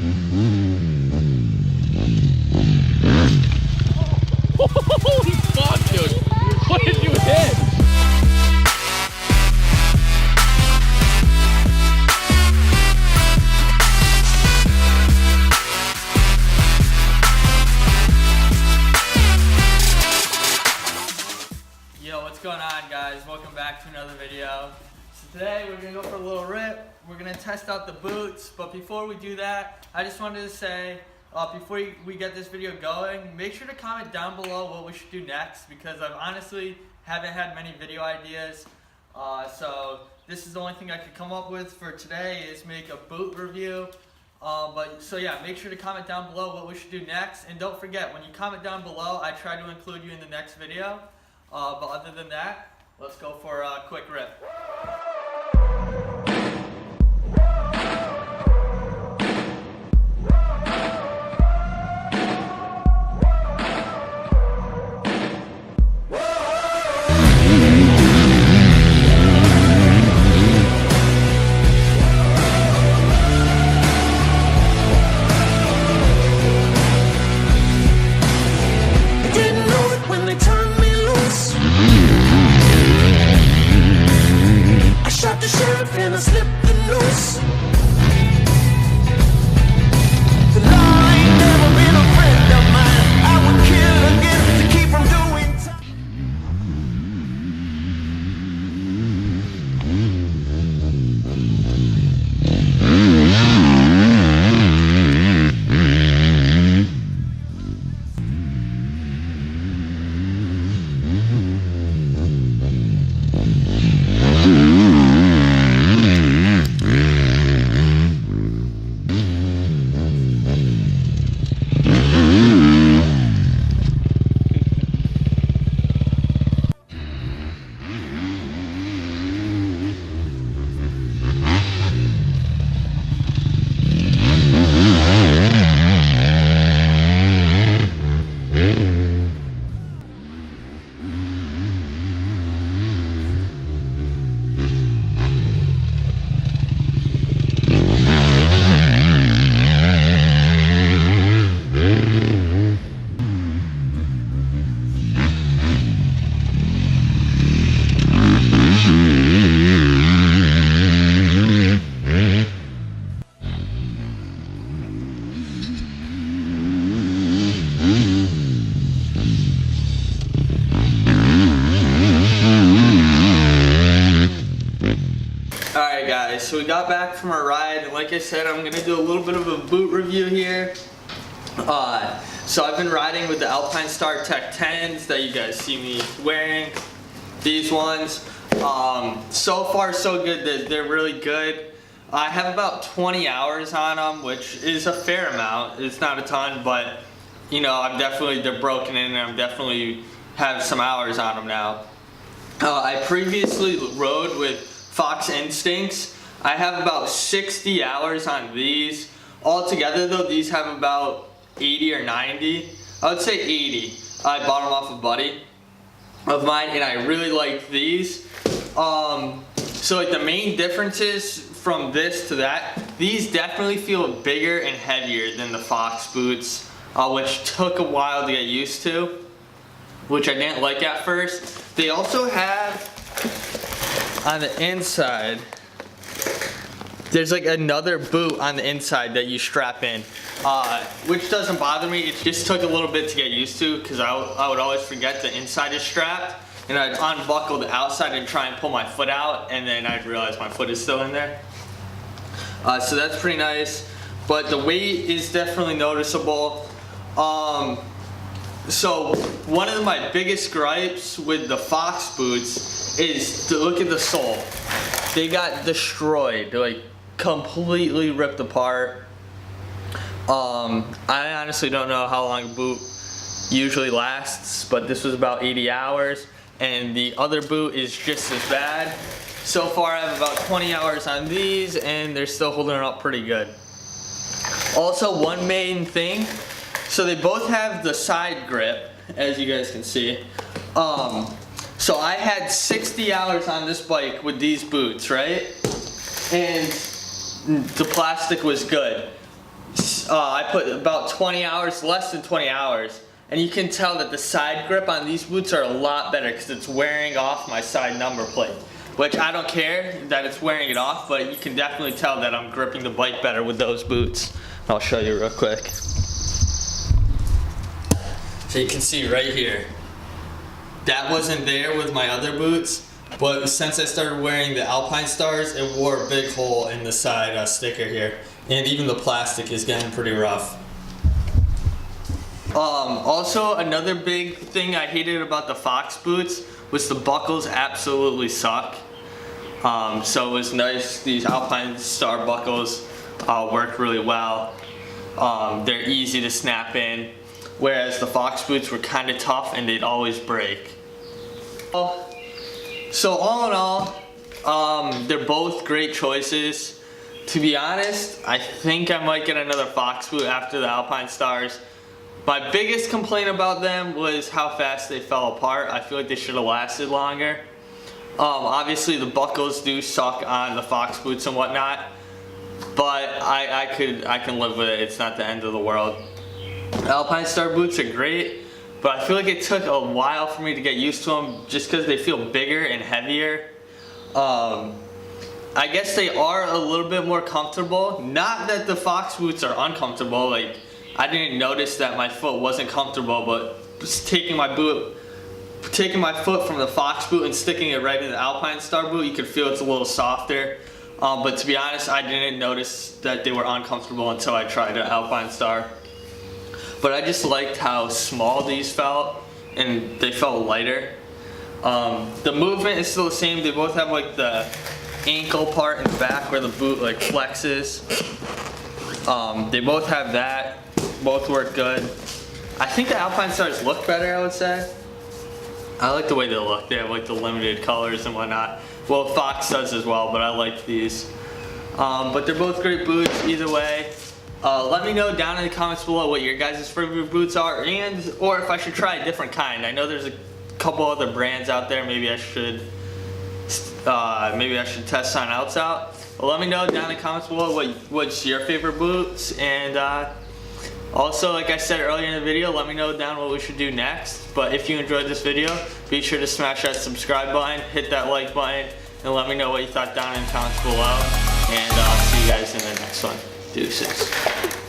Holy fuck, dude! What did you hit? Yo, what's going on, guys? Welcome back to another video. So today we're gonna go for a little rip. We're gonna test out the boots, but before we do that, I just wanted to say, before we get this video going, make sure to comment down below what we should do next, because I've honestly haven't had many video ideas. So this is the only thing I could come up with for today is make a boot review. So yeah, make sure to comment down below what we should do next, and don't forget, when you comment down below, I try to include you in the next video. But other than that, let's go for a quick rip. And I slipped the noose. The law ain't never been a friend of mine. I would kill again to keep from doing Alright guys, so we got back from our ride, and like I said, I'm going to do a little bit of a boot review here. So I've been riding with the Alpine Star Tech 10s that you guys see me wearing. These ones. So far so good, they're really good. I have about 20 hours on them, which is a fair amount. It's not a ton, but you know, they're broken in, and I'm definitely have some hours on them now. I previously rode with Fox Instincts. I have about 60 hours on these. Altogether though, these have about 80 or 90. I would say 80. I bought them off a buddy of mine, and I really like these. So like the main differences from this to that, these definitely feel bigger and heavier than the Fox boots, which took a while to get used to, which I didn't like at first. They also have on the inside, there's like another boot on the inside that you strap in, which doesn't bother me. It just took a little bit to get used to, because I would always forget the inside is strapped, and I'd unbuckle the outside and try and pull my foot out, and then I'd realize my foot is still in there. So that's pretty nice, but the weight is definitely noticeable. So one of my biggest gripes with the Fox boots is to look at the sole. They got destroyed. They're like completely ripped apart. I honestly don't know how long a boot usually lasts, but this was about 80 hours, and the other boot is just as bad. So far I have about 20 hours on these, and they're still holding up pretty good. Also, one main thing, so they both have the side grip, as you guys can see. So I had 60 hours on this bike with these boots, right? And the plastic was good. I put about 20 hours, less than 20 hours. And you can tell that the side grip on these boots are a lot better because it's wearing off my side number plate. Which I don't care that it's wearing it off, but you can definitely tell that I'm gripping the bike better with those boots. I'll show you real quick. So you can see right here. That wasn't there with my other boots, but since I started wearing the Alpine Stars, it wore a big hole in the side sticker here. And even the plastic is getting pretty rough. Also, another big thing I hated about the Fox boots was the buckles absolutely suck. So it was nice, these Alpine Star buckles worked really well. They're easy to snap in, whereas the Fox boots were kind of tough and they'd always break. So all in all, they're both great choices. To be honest, I think I might get another Fox boot after the Alpine Stars. My biggest complaint about them was how fast they fell apart. I feel like they should have lasted longer. Obviously the buckles do suck on the Fox boots and whatnot, but I can live with it. It's not the end of the world. Alpine Star boots are great, but I feel like it took a while for me to get used to them just because they feel bigger and heavier. I guess they are a little bit more comfortable. Not that the Fox boots are uncomfortable. Like, I didn't notice that my foot wasn't comfortable, but just taking my foot from the Fox boot and sticking it right in the Alpine Star boot, you could feel it's a little softer. But to be honest, I didn't notice that they were uncomfortable until I tried an Alpine Star. But I just liked how small these felt, and they felt lighter. The movement is still the same. They both have like the ankle part in the back where the boot like flexes. They both have that. Both work good. I think the Alpine Stars look better, I would say. I like the way they look. They have like the limited colors and whatnot. Well, Fox does as well, but I like these. But they're both great boots either way. Let me know down in the comments below what your guys' favorite boots are, or if I should try a different kind. I know there's a couple other brands out there. Maybe I should test something else out. But let me know down in the comments below what's your favorite boots, and also, like I said earlier in the video, let me know down what we should do next. But if you enjoyed this video, be sure to smash that subscribe button, hit that like button, and let me know what you thought down in the comments below. And I'll see you guys in the next one. Deuces.